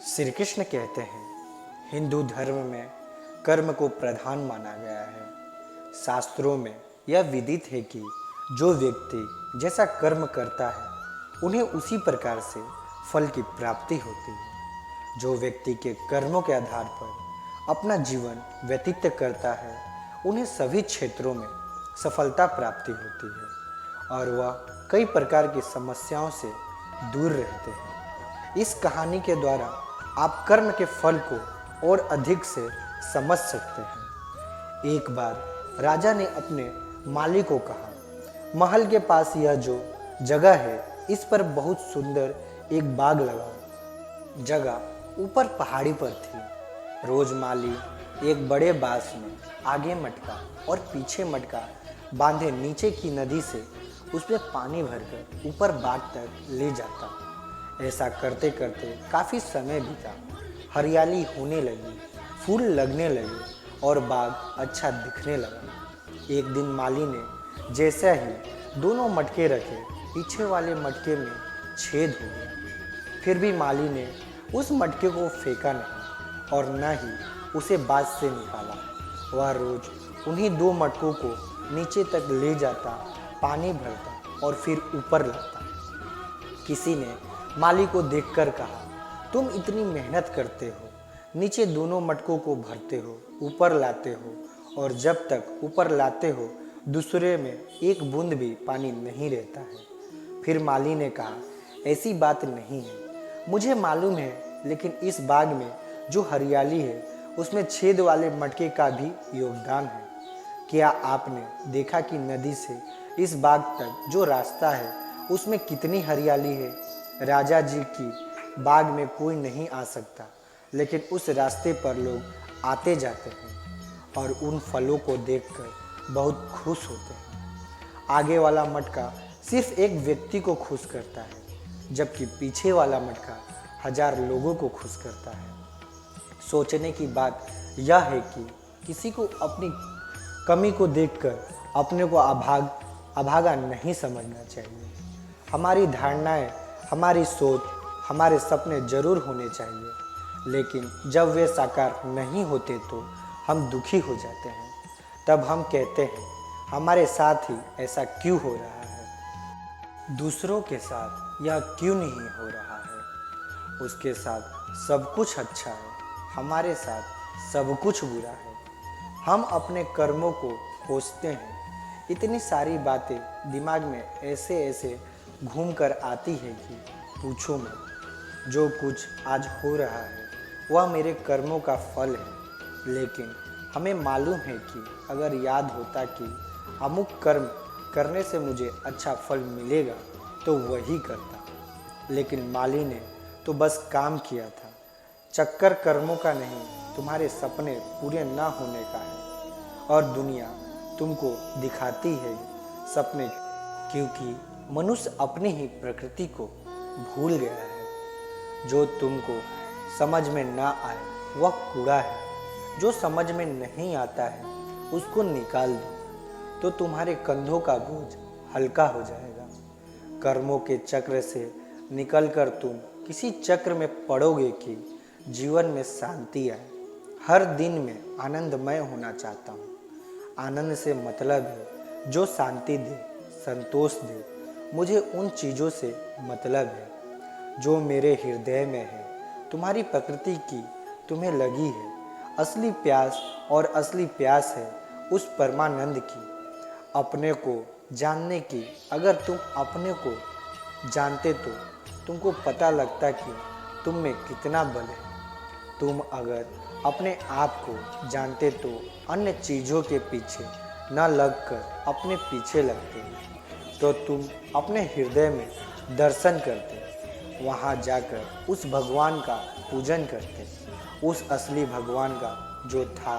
श्री कृष्ण कहते हैं, हिंदू धर्म में कर्म को प्रधान माना गया है। शास्त्रों में यह विदित है कि जो व्यक्ति जैसा कर्म करता है उन्हें उसी प्रकार से फल की प्राप्ति होती है। जो व्यक्ति के कर्मों के आधार पर अपना जीवन व्यतीत करता है उन्हें सभी क्षेत्रों में सफलता प्राप्ति होती है और वह कई प्रकार की समस्याओं से दूर रहते हैं। इस कहानी के द्वारा आप कर्म के फल को और अधिक से समझ सकते हैं। एक बार राजा ने अपने माली को कहा, महल के पास यह जो जगह है इस पर बहुत सुंदर एक बाग लगाओ। जगह ऊपर पहाड़ी पर थी। रोज माली एक बड़े बांस में आगे मटका और पीछे मटका बांधे नीचे की नदी से उसमें पानी भरकर ऊपर बाग तक ले जाता। ऐसा करते करते काफ़ी समय बीता। हरियाली होने लगी, फूल लगने लगे और बाग अच्छा दिखने लगा। एक दिन माली ने जैसे ही दोनों मटके रखे, पीछे वाले मटके में छेद हो गया। फिर भी माली ने उस मटके को फेंका नहीं और न ही उसे बाज से निकाला। वह रोज उन्हीं दो मटकों को नीचे तक ले जाता, पानी भरता और फिर ऊपर लाता। किसी ने माली को देखकर कहा, तुम इतनी मेहनत करते हो, नीचे दोनों मटकों को भरते हो, ऊपर लाते हो और जब तक ऊपर लाते हो दूसरे में एक बूंद भी पानी नहीं रहता है। फिर माली ने कहा, ऐसी बात नहीं है, मुझे मालूम है, लेकिन इस बाग में जो हरियाली है उसमें छेद वाले मटके का भी योगदान है। क्या आपने देखा कि नदी से इस बाग तक जो रास्ता है उसमें कितनी हरियाली है? राजा जी की बाग में कोई नहीं आ सकता, लेकिन उस रास्ते पर लोग आते जाते हैं और उन फलों को देखकर बहुत खुश होते हैं। आगे वाला मटका सिर्फ एक व्यक्ति को खुश करता है, जबकि पीछे वाला मटका 1000 लोगों को खुश करता है। सोचने की बात यह है कि किसी को अपनी कमी को देखकर अपने को अभागा नहीं समझना चाहिए। हमारी धारणाएं, हमारी सोच, हमारे सपने जरूर होने चाहिए, लेकिन जब वे साकार नहीं होते तो हम दुखी हो जाते हैं। तब हम कहते हैं, हमारे साथ ही ऐसा क्यों हो रहा है? दूसरों के साथ यह क्यों नहीं हो रहा है? उसके साथ सब कुछ अच्छा है, हमारे साथ सब कुछ बुरा है। हम अपने कर्मों को कोसते हैं। इतनी सारी बातें दिमाग में ऐसे ऐसे घूम कर आती है कि पूछो मत। जो कुछ आज हो रहा है वह मेरे कर्मों का फल है, लेकिन हमें मालूम है कि अगर याद होता कि अमुक कर्म करने से मुझे अच्छा फल मिलेगा तो वही करता। लेकिन माली ने तो बस काम किया था। चक्कर कर्मों का नहीं, तुम्हारे सपने पूरे ना होने का है। और दुनिया तुमको दिखाती है सपने, क्योंकि मनुष्य अपनी ही प्रकृति को भूल गया है। जो तुमको समझ में ना आए वह कूड़ा है, जो समझ में नहीं आता है उसको निकाल दो तो तुम्हारे कंधों का बोझ हल्का हो जाएगा। कर्मों के चक्र से निकलकर तुम किसी चक्र में पड़ोगे कि जीवन में शांति आए। हर दिन में आनंदमय होना चाहता हूँ। आनंद से मतलब है जो शांति दे, संतोष दे। मुझे उन चीज़ों से मतलब है जो मेरे हृदय में है। तुम्हारी प्रकृति की तुम्हें लगी है। असली प्यास और असली प्यास है उस परमानंद की, अपने को जानने की। अगर तुम अपने को जानते तो तुमको पता लगता कि तुम में कितना बल है। तुम अगर अपने आप को जानते तो अन्य चीज़ों के पीछे न लगकर अपने पीछे लगते, तो तुम अपने हृदय में दर्शन करते। वहाँ जाकर उस भगवान का पूजन करते, उस असली भगवान का जो था,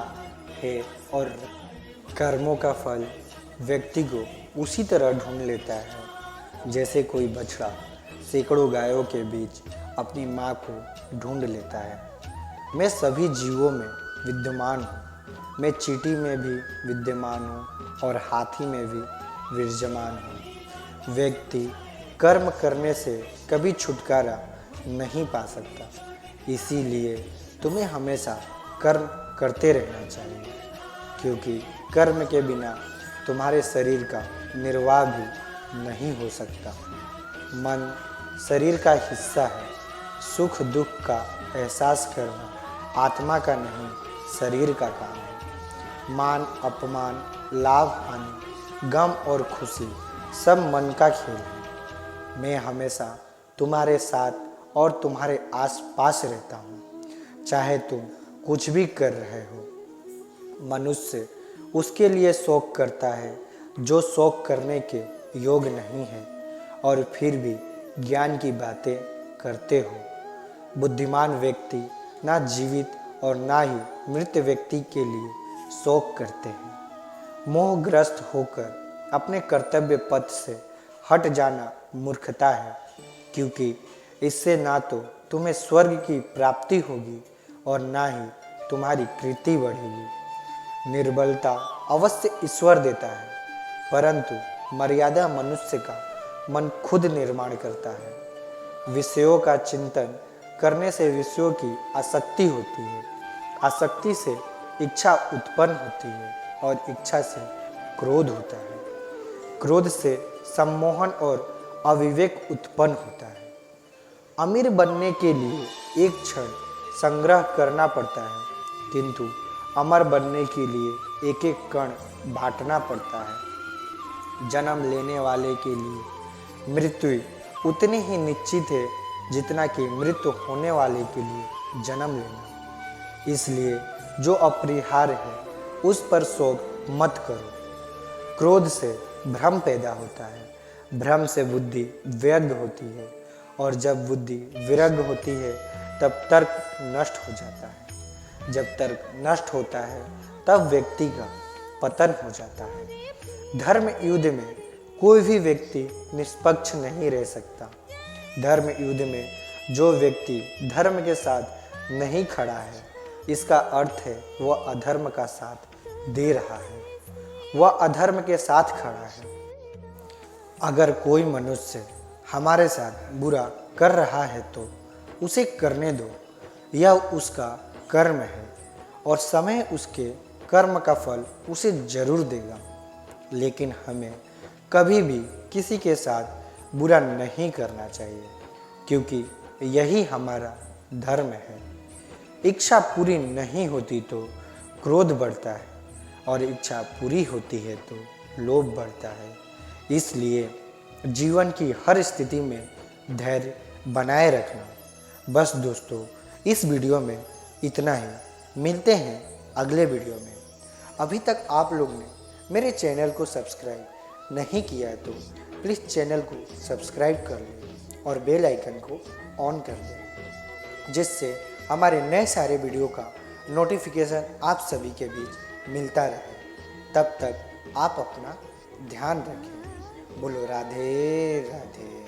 है और कर्मों का फल व्यक्ति को उसी तरह ढूंढ लेता है जैसे कोई बछड़ा सैकड़ों गायों के बीच अपनी माँ को ढूंढ लेता है। मैं सभी जीवों में विद्यमान हूँ। मैं चींटी में भी विद्यमान हूँ और हाथी में भी विराजमान हूँ। व्यक्ति कर्म करने से कभी छुटकारा नहीं पा सकता। इसीलिए तुम्हें हमेशा कर्म करते रहना चाहिए, क्योंकि कर्म के बिना तुम्हारे शरीर का निर्वाह भी नहीं हो सकता। मन शरीर का हिस्सा है। सुख दुख का एहसास करना आत्मा का नहीं, शरीर का काम है। मान अपमान, लाभ हानि, गम और खुशी सब मन का खेल है। मैं हमेशा तुम्हारे साथ और तुम्हारे आस-पास रहता हूँ, चाहे तुम कुछ भी कर रहे हो। मनुष्य उसके लिए शौक करता है जो शौक करने के योग्य नहीं है, और फिर भी ज्ञान की बातें करते हो। बुद्धिमान व्यक्ति ना जीवित और ना ही मृत व्यक्ति के लिए शौक करते हैं। मोहग्रस्त होकर अपने कर्तव्य पथ से हट जाना मूर्खता है, क्योंकि इससे ना तो तुम्हें स्वर्ग की प्राप्ति होगी और ना ही तुम्हारी कृति बढ़ेगी। निर्बलता अवश्य ईश्वर देता है, परंतु मर्यादा मनुष्य का मन खुद निर्माण करता है। विषयों का चिंतन करने से विषयों की आसक्ति होती है, आसक्ति से इच्छा उत्पन्न होती है और इच्छा से क्रोध होता है, क्रोध से सम्मोहन और अविवेक उत्पन्न होता है। अमीर बनने के लिए एक क्षण संग्रह करना पड़ता है, किंतु अमर बनने के लिए एक एक कण बांटना पड़ता है। जन्म लेने वाले के लिए मृत्यु उतनी ही निश्चित है जितना कि मृत्यु होने वाले के लिए जन्म लेना। इसलिए जो अपरिहार्य है उस पर शोक मत करो। क्रोध से भ्रम पैदा होता है, भ्रम से बुद्धि व्यग्र होती है, और जब बुद्धि विरग्ध होती है तब तर्क नष्ट हो जाता है। जब तर्क नष्ट होता है तब व्यक्ति का पतन हो जाता है। धर्म युद्ध में कोई भी व्यक्ति निष्पक्ष नहीं रह सकता। धर्म युद्ध में जो व्यक्ति धर्म के साथ नहीं खड़ा है, इसका अर्थ है वह अधर्म का साथ दे रहा है, वह अधर्म के साथ खड़ा है। अगर कोई मनुष्य हमारे साथ बुरा कर रहा है तो उसे करने दो, यह उसका कर्म है और समय उसके कर्म का फल उसे जरूर देगा। लेकिन हमें कभी भी किसी के साथ बुरा नहीं करना चाहिए, क्योंकि यही हमारा धर्म है। इच्छा पूरी नहीं होती तो क्रोध बढ़ता है, और इच्छा पूरी होती है तो लोभ बढ़ता है। इसलिए जीवन की हर स्थिति में धैर्य बनाए रखना। बस दोस्तों, इस वीडियो में इतना ही। मिलते हैं अगले वीडियो में। अभी तक आप लोग ने मेरे चैनल को सब्सक्राइब नहीं किया है तो प्लीज़ चैनल को सब्सक्राइब कर लें और बेल आइकन को ऑन कर दें, जिससे हमारे नए सारे वीडियो का नोटिफिकेशन आप सभी के बीच मिलता रहे। तब तक आप अपना ध्यान रखें। बोलो राधे राधे।